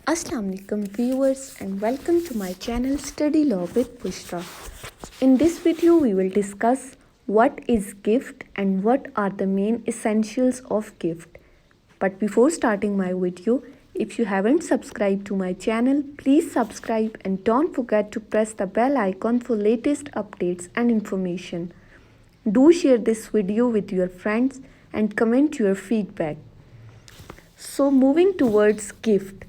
Assalamu alaikum viewers and welcome to my channel Study Law with Bushra. In this video we will discuss what is gift and what are the main essentials of gift. But before starting my video, if you haven't subscribed to my channel, please subscribe and don't forget to press the bell icon for latest updates and information. Do share this video with your friends and comment your feedback. So moving towards gift.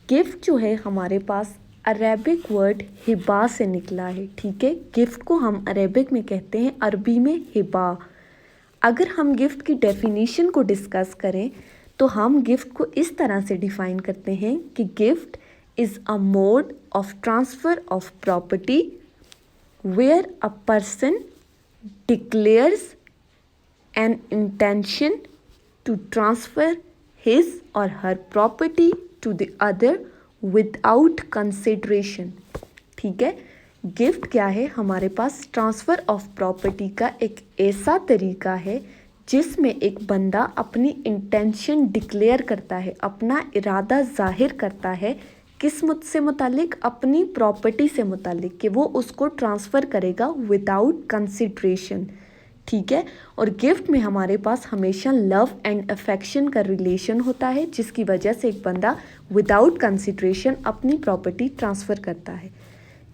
Gift जो है हमारे पास Arabic word Hiba से निकला है, ठीक है। Gift को हम अरेबिक में कहते हैं, अरबी में हिबा। अगर हम गिफ्ट की डेफिनेशन को डिस्कस करें तो हम गिफ्ट को इस तरह से डिफाइन करते हैं कि gift is a mode of transfer of property where a person declares an intention to transfer his or her property to the other without consideration, ठीक है। गिफ्ट क्या है, हमारे पास ट्रांसफ़र ऑफ प्रॉपर्टी का एक ऐसा तरीका है जिसमें एक बंदा अपनी इंटेंशन डिक्लेयर करता है, अपना इरादा ज़ाहिर करता है किस से मुतालिक, अपनी प्रॉपर्टी से मुतालिक, कि वो उसको ट्रांसफ़र करेगा विदाउट कंसिडरेशन, ठीक है। और गिफ्ट में हमारे पास हमेशा लव एंड अफेक्शन का रिलेशन होता है, जिसकी वजह से एक बंदा विदाउट कंसिडरेशन अपनी प्रॉपर्टी ट्रांसफ़र करता है।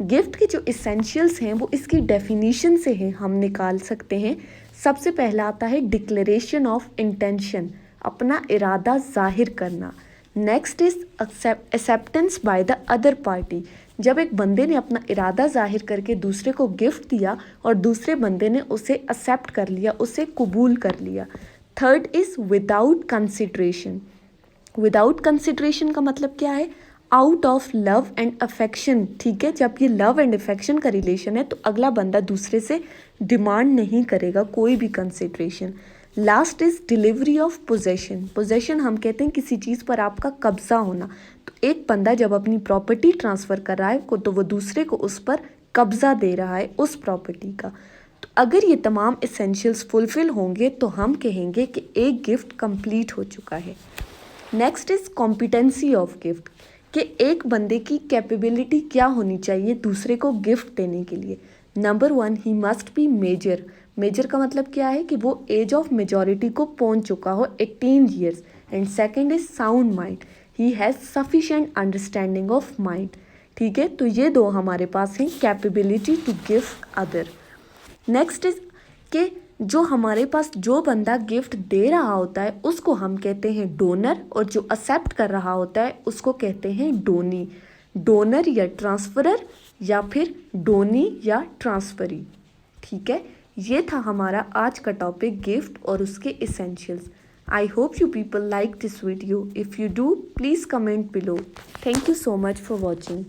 गिफ्ट के जो इसेंशियल्स हैं वो इसकी डेफिनेशन से हैं, हम निकाल सकते हैं। सबसे पहला आता है डिक्लेरेशन ऑफ इंटेंशन, अपना इरादा ज़ाहिर करना। Next is acceptance by the other party, जब एक बंदे ने अपना इरादा ज़ाहिर करके दूसरे को गिफ्ट दिया और दूसरे बंदे ने उसे एक्सेप्ट कर लिया, उसे कबूल कर लिया। Third is without consideration. Without consideration का मतलब क्या है, out of love and affection, ठीक है। जब ये लव एंड अफेक्शन का रिलेशन है तो अगला बंदा दूसरे से डिमांड नहीं करेगा कोई भी consideration. Last is delivery of possession. Possession हम कहते हैं किसी चीज़ पर आपका कब्ज़ा होना। तो एक बंदा जब अपनी प्रॉपर्टी ट्रांसफ़र कर रहा है तो वो दूसरे को उस पर कब्ज़ा दे रहा है उस प्रॉपर्टी का। तो अगर ये तमाम एसेंशियल्स फुलफ़िल होंगे तो हम कहेंगे कि एक गिफ्ट कंप्लीट हो चुका है। Next is competency of gift, कि एक बंदे की कैपेबिलिटी क्या होनी चाहिए दूसरे को गिफ्ट देने के लिए। Number 1, he must be major. Major का मतलब क्या है कि वो एज ऑफ मेजॉरिटी को पहुंच चुका हो, 18 years. And second is sound mind, he has sufficient understanding of mind, ठीक है। तो ये दो हमारे पास हैं, capability to gift other. Next is कि जो हमारे पास जो बंदा गिफ्ट दे रहा होता है उसको हम कहते हैं डोनर, और जो एक्सेप्ट कर रहा होता है उसको कहते हैं डोनी। डोनर या ट्रांसफरर या फिर डोनी या ट्रांसफरी, ठीक है। ये था हमारा आज का टॉपिक गिफ्ट और उसके essentials. I hope you people like this video. If you do please comment below. Thank you so much for watching.